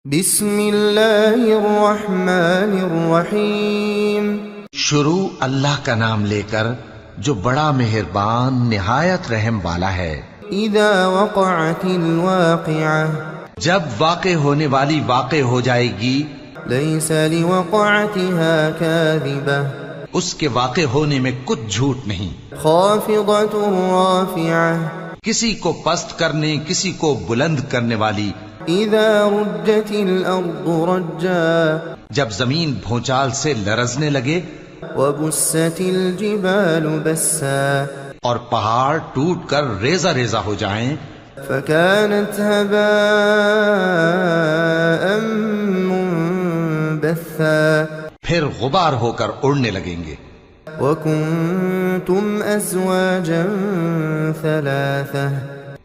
بسم اللہ الرحمن الرحیم۔ شروع اللہ کا نام لے کر جو بڑا مہربان نہایت رحم والا ہے۔ اذا وقعت الواقعہ، جب واقع ہونے والی واقع ہو جائے گی، لیس لوقعتها کاذبہ، اس کے واقع ہونے میں کچھ جھوٹ نہیں۔ خافضۃ رافعہ، کسی کو پست کرنے کسی کو بلند کرنے والی۔ اذا رجت الارض رجا، جب زمین بھونچال سے لرزنے لگے، وبست الجبال بسا، اور پہاڑ ٹوٹ کر ریزہ ریزہ ہو جائیں، فكانت هباء منبثا، پھر غبار ہو کر اڑنے لگیں گے۔ وكنتم ازواجا ثلاثة،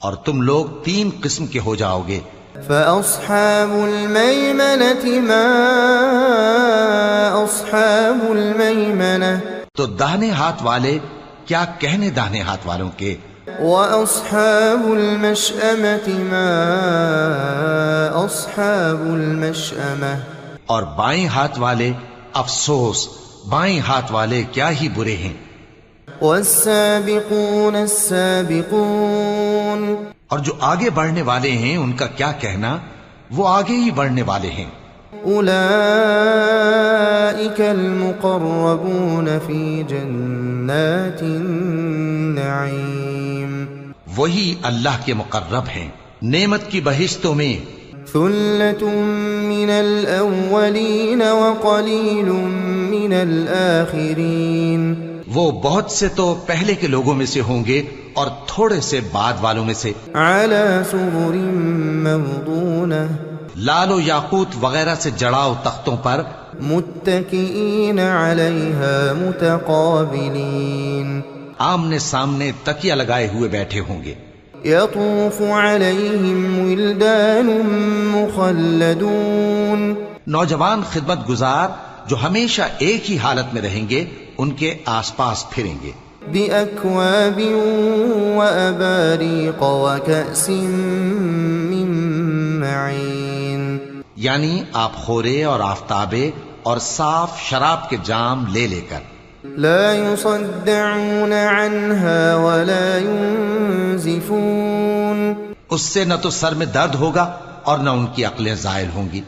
اور تم لوگ 3 قسم کے ہو جاؤ گے۔ فأصحاب الميمنة ما أصحاب الميمنة، تو داہنے ہاتھ والے کیا کہنے داہنے ہاتھ والوں کے، وأصحاب المشأمة ما أصحاب المشأمة، اور بائیں ہاتھ والے افسوس بائیں ہاتھ والے کیا ہی برے ہیں۔ والسابقون السابقون، اور جو آگے بڑھنے والے ہیں ان کا کیا کہنا، وہ آگے ہی بڑھنے والے ہیں۔ أولئك المقربون في جنات النعيم، وہی اللہ کے مقرب ہیں نعمت کی بہشتوں میں۔ ثلة من الأولين وقليل من الآخرين، وہ بہت سے تو پہلے کے لوگوں میں سے ہوں گے اور تھوڑے سے بعد والوں میں سے۔ على سرر موضونة، لال و یاقوت وغیرہ سے جڑاؤ تختوں پر، متكئين عليها متقابلين، آمنے سامنے تکیہ لگائے ہوئے بیٹھے ہوں گے۔ يطوف عليهم ولدان مخلدون، نوجوان خدمت گزار جو ہمیشہ ایک ہی حالت میں رہیں گے ان کے آس پاس پھریں گے۔ بأكواب وأباريق وكأس من معين، یعنی آپ خورے اور آفتابے اور صاف شراب کے جام لے لے کر۔ لا يصدعون عنها ولا ينزفون، اس سے نہ تو سر میں درد ہوگا اور نہ ان کی عقلیں زائل ہوں گی۔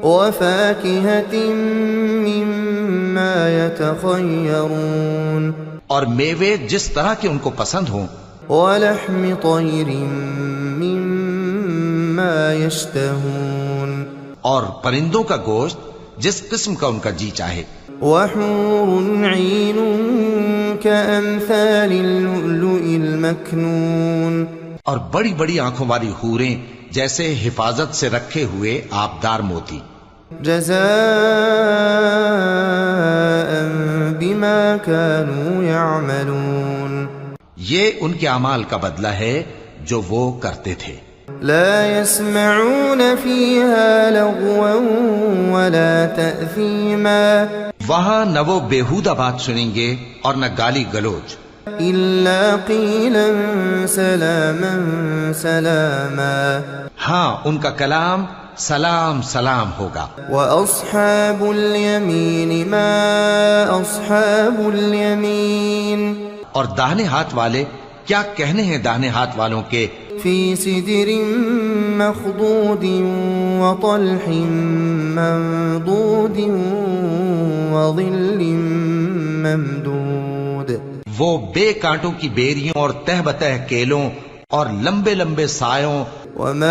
وفاكهة مما يتخيرون، اور میوے جس طرح کے ان کو پسند ہوں، ولحم طير مما يشتهون، اور پرندوں کا گوشت جس قسم کا ان کا جی چاہے۔ وحور عين كأمثال اللؤلؤ المكنون، اور بڑی بڑی آنکھوں والی حوریں جیسے حفاظت سے رکھے ہوئے آبدار موتی۔ جزاء بما كانوا يعملون، یہ ان کے اعمال کا بدلہ ہے جو وہ کرتے تھے۔ لا يسمعون فيها لغوا ولا تأثيما، وہاں نہ وہ بیہودہ بات سنیں گے اور نہ گالی گلوچ، إلا قيلا سلاما سلاما، ہاں ان کا کلام سلام سلام ہوگا۔ وأصحاب اليمين ما أصحاب اليمين، اور داہنے ہاتھ والے کیا کہنے ہیں داہنے ہاتھ والوں کے، في سدر مخضود وطلح منضود وظل ممدود، وہ بے کانٹوں کی بیریوں اور تہ بتہ کیلوں اور لمبے لمبے سایوں، وماء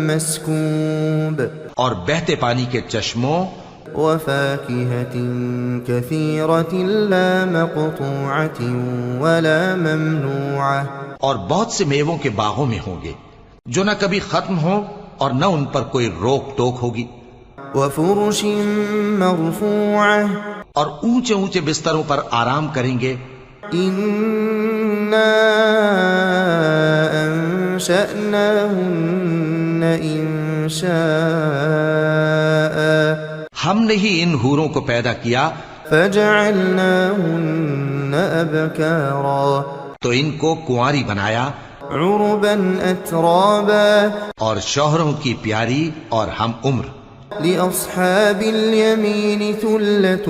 مسكوب، اور بہتے پانی کے چشموں، وفاكهة كثيرة لا مقطوعة ولا ممنوعة، اور بہت سے میووں کے باغوں میں ہوں گے جو نہ کبھی ختم ہوں اور نہ ان پر کوئی روک ٹوک ہوگی۔ وفرش مرفوعة، اور اونچے اونچے بستروں پر آرام کریں گے۔ إنا أنشأناهن إنشاء، ہم نے ہی ان حوروں کو پیدا کیا، فجعلناهن أبكارا، تو ان کو کنواری بنایا، عربا أترابا اور شوہروں کی پیاری اور ہم عمر. لأصحاب اليمين ثلة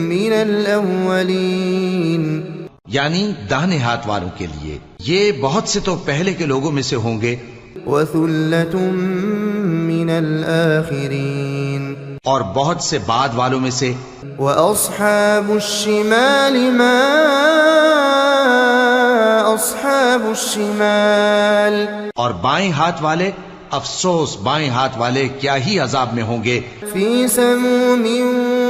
من الأولين. یعنی داہنے ہاتھ والوں کے لیے یہ بہت سے تو پہلے کے لوگوں میں سے ہوں گے، وثلة من الآخرين. اور بہت سے بعد والوں میں سے. وأصحاب الشمال ما أصحاب الشمال. اور بائیں ہاتھ والے، افسوس بائیں ہاتھ والے کیا ہی عذاب میں ہوں گے. في سموم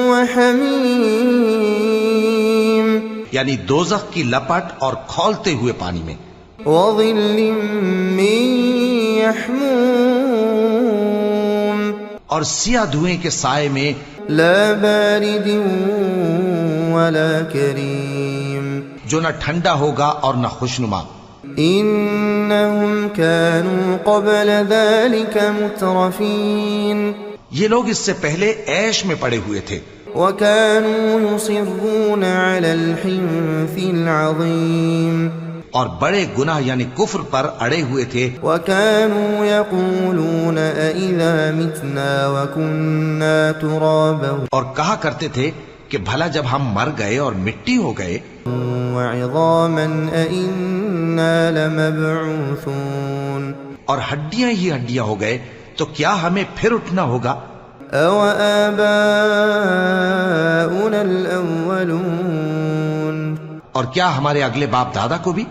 وحميم. یعنی دوزخ کی لپٹ اور کھولتے ہوئے پانی میں. وظل من يحموم. اور سیاہ دھوئیں کے سائے میں. لا بارد ولا كريم. جو نہ ٹھنڈا ہوگا اور نہ خوشنما. إنهم كانوا قبل ذلك مترفين. یہ لوگ اس سے پہلے عیش میں پڑے ہوئے تھے. وكانوا يصرون على الحنث العظيم. اور بڑے گناہ یعنی کفر پر اڑے ہوئے تھے. وكانوا يقولون أإذا متنا وكنا ترابا. اور کہا کرتے تھے کہ بھلا جب ہم مر گئے اور مٹی ہو گئے وعظاما أإنا لمبعوثون. اور ہڈیاں ہی ہڈیاں ہو گئے تو کیا ہمیں پھر اٹھنا ہوگا؟ أَوَآبَاؤُنَا الْأَوَّلُونَ. اور کیا ہمارے اگلے باپ دادا کو بھی؟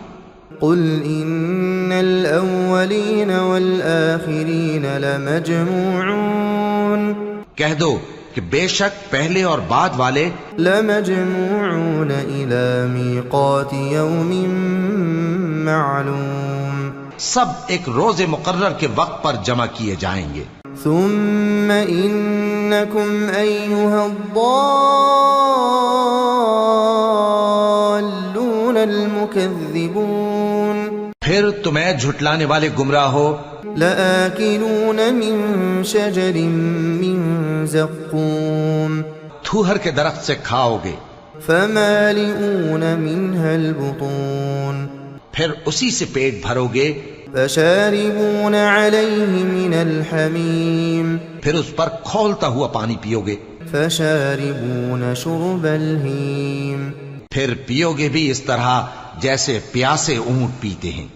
قُلْ إِنَّ الْأَوَّلِينَ وَالْآخِرِينَ لَمَجْمُوعُونَ. کہہ دو کہ بے شک پہلے اور بعد والے لَمَجْمُوعُونَ إِلَى مِيقَاتِ يَوْمٍ مَّعْلُومٍ. سب ایک روز مقرر کے وقت پر جمع کیے جائیں گے. ثم إنكم أيها الضالون المكذبون. پھر تمہیں جھٹلانے والے گمراہ ہو. لآكلون من شجر من زقوم. تھوہر کے درخت سے کھاؤ گے. فمالئون منها البطون. پھر اسی سے پیٹ بھرو گے. فشاربون عليه من الحميم. پھر اس پر کھولتا ہوا پانی پیو گے. فشاربون شرب الهيم. پھر پیو گے بھی اس طرح جیسے پیاسے اونٹ پیتے ہیں.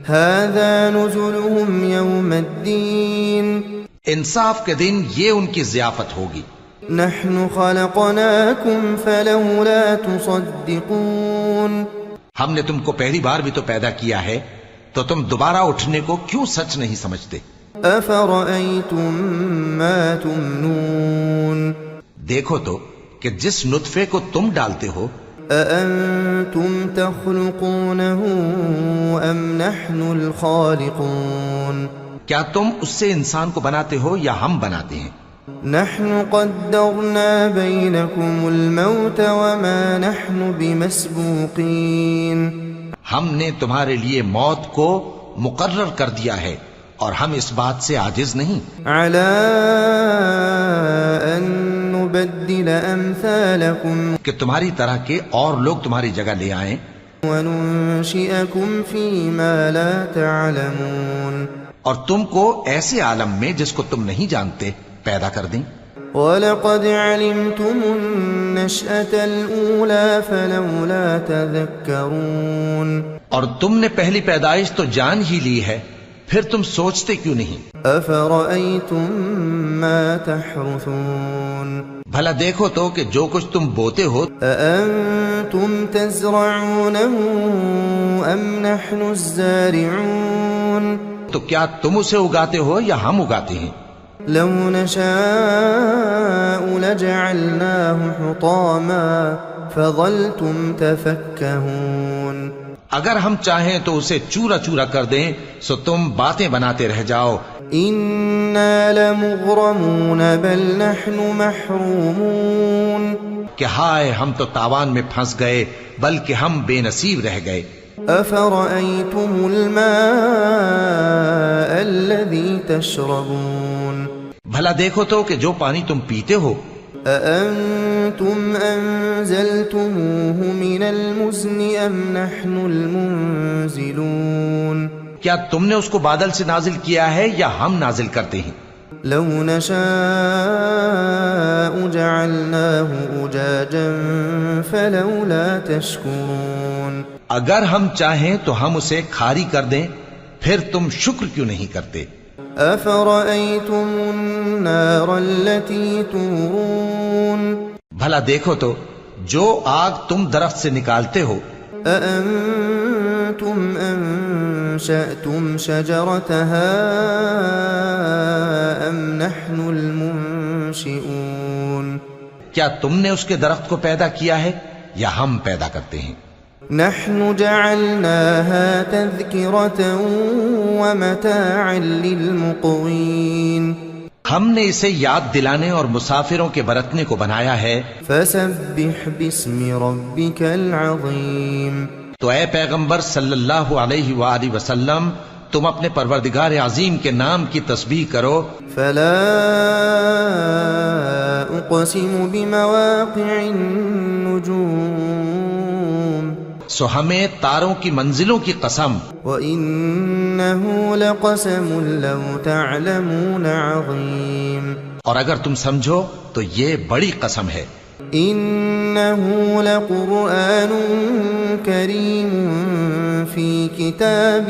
هذا نزلهم يوم الدين. انصاف کے دن یہ ان کی ضیافت ہوگی. نحن خلقناكم فلولا تصدقون. ہم نے تم کو پہلی بار بھی تو پیدا کیا ہے تو تم دوبارہ اٹھنے کو کیوں سچ نہیں سمجھتے؟ افرأيتم ما تمنون. دیکھو تو کہ جس نطفے کو تم ڈالتے ہو أأنتم تخلقونه أم نحن الخالقون. کیا تم اس سے انسان کو بناتے ہو یا ہم بناتے ہیں؟ نحن قدرنا بينكم الموت وما نحن بمسبوقين. ہم نے تمہارے لیے موت کو مقرر کر دیا ہے اور ہم اس بات سے عاجز نہیں. على أن نبدل أمثالكم کہ تمہاری طرح کے اور لوگ تمہاری جگہ لے آئیں وننشئكم فيما لا تعلمون. اور تم کو ایسے عالم میں جس کو تم نہیں جانتے پیدا کر دیں. وَلَقَدْ عَلِمْتُمُ النَّشْأَةَ الْأُولَى فَلَوْلَا تَذَكَّرُونَ. اور تم نے پہلی پیدائش تو جان ہی لی ہے پھر تم سوچتے کیوں نہیں؟ أَفَرَأَيْتُم مَّا تَحْرُثُونَ. بھلا دیکھو تو کہ جو کچھ تم بوتے ہو أَأَنتُمْ تَزْرَعُونَهُ أَمْ نَحْنُ الزَّارِعُونَ. تو کیا تم اسے اگاتے ہو یا ہم اگاتے ہیں؟ لو نشاء لجعلناه حطاما فظلتم تفكهون. اگر ہم چاہیں تو اسے چورا چورا کر دیں سو تم باتیں بناتے رہ جاؤ. إنا لمغرمون بل نحن محرومون. کہ ہائے ہم تو تاوان میں پھنس گئے بلکہ ہم بے نصیب رہ گئے. أفرأيتم الماء الذي تشربون. بھلا دیکھو تو کہ جو پانی تم پیتے ہو أأنتم أنزلتموه من المزن أم نحن المنزلون. کیا تم نے اس کو بادل سے نازل کیا ہے یا ہم نازل کرتے ہیں؟ لو نشاء جعلناه أجاجا فلولا تشكرون اگر ہم چاہیں تو ہم اسے کھاری کر دیں، پھر تم شکر کیوں نہیں کرتے؟ أفرأيتم النار التي تورون بھلا دیکھو تو جو آگ تم درخت سے نکالتے ہو، أأنتم أنشأتم شجرتها أم نحن المنشئون کیا تم نے اس کے درخت کو پیدا کیا ہے یا ہم پیدا کرتے ہیں؟ نحن جعلناها تذكرة ومتاعا للمقوين ہم نے اسے یاد دلانے اور مسافروں کے برتنے کو بنایا ہے۔ فسبح باسم ربك العظيم تو اے پیغمبر صلی اللہ علیہ وآلہ وسلم، تم اپنے پروردگار عظیم کے نام کی تسبیح کرو۔ فلا اقسم بمواقع النجوم سو ہمیں تاروں کی منزلوں کی قسم، وإنه لقسم لو تعلمون عظيم اور اگر تم سمجھو تو یہ بڑی قسم ہے۔ إنه لقرآن كريم في كتاب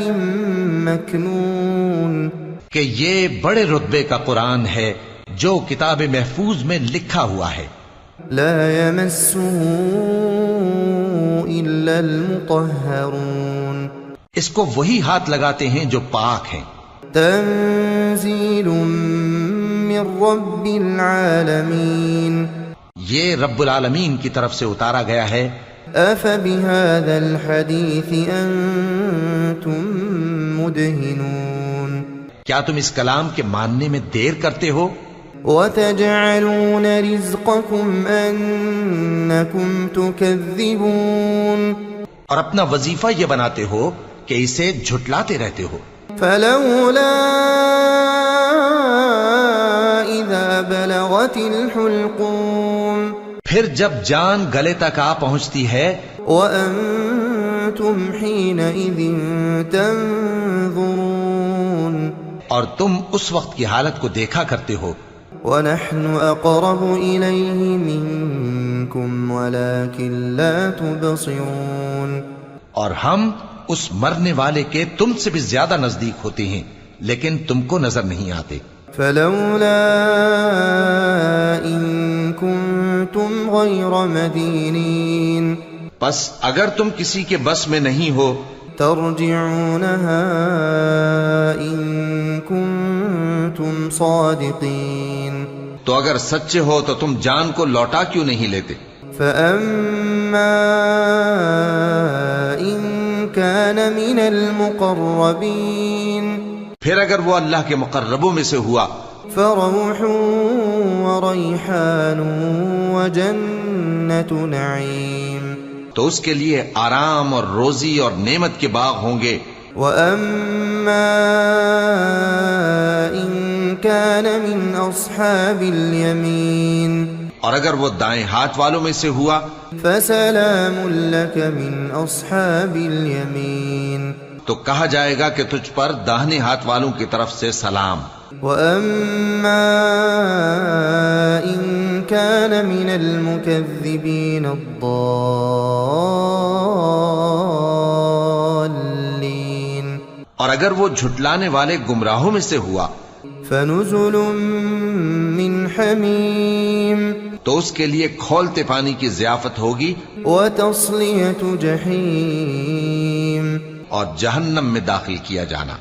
مكنون کہ یہ بڑے رتبے کا قرآن ہے جو کتاب محفوظ میں لکھا ہوا ہے۔ لا يمسه إلا المطهرون اس کو وہی ہاتھ لگاتے ہیں جو پاک ہیں۔ تنزيل من رب العالمين یہ رب العالمین کی طرف سے اتارا گیا ہے۔ أفبهذا الحديث أنتم مدهنون کیا تم اس کلام کے ماننے میں دیر کرتے ہو؟ وتجعلون رزقكم أنكم تكذبون اور اپنا وظیفہ یہ بناتے ہو کہ اسے جھٹلاتے رہتے ہو۔ فلولا إذا بلغت الحلقوم پھر جب جان گلے تک آ پہنچتی ہے، وأنتم حينئذ تنظرون اور تم اس وقت کی حالت کو دیکھا کرتے ہو، ونحن أقرب إليه منكم ولكن لا تبصرون اور ہم اس مرنے والے کے تم سے بھی زیادہ نزدیک ہوتے ہیں لیکن تم کو نظر نہیں آتے۔ فلولا إن كنتم غير مدينين پس اگر تم کسی کے بس میں نہیں ہو ترجعونها إن كنتم صادقين تو اگر سچے ہو تو تم جان کو لوٹا کیوں نہیں لیتے؟ فأما إن كان من المقربين پھر اگر وہ اللہ کے مقربوں میں سے ہوا فروح وريحان وجنة نعيم تو اس کے لیے آرام اور روزی اور نعمت کے باغ ہوں گے۔ وأما إن كان من أصحاب اليمين اور اگر وہ دائیں ہاتھ والوں میں سے ہوا فسلام لك من أصحاب اليمين تو کہا جائے گا کہ تجھ پر داہنے ہاتھ والوں کی طرف سے سلام۔ وأما إن كان من المكذبين الضالين اور اگر وہ جھٹلانے والے گمراہوں میں سے ہوا فنزل من حميم تو اس کے لیے کھولتے پانی کی ضیافت ہوگی وتصلية جحيم اور جہنم میں داخل کیا جانا۔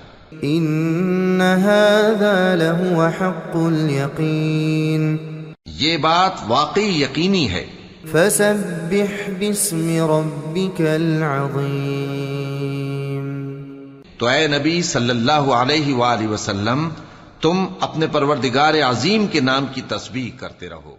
إن هذا لهو حق اليقين یہ بات واقعی یقینی ہے۔ فسبح باسم ربك العظيم تو اے نبی صلی اللہ علیہ وآلہ وسلم، تم اپنے پروردگار عظیم کے نام کی تسبیح کرتے رہو۔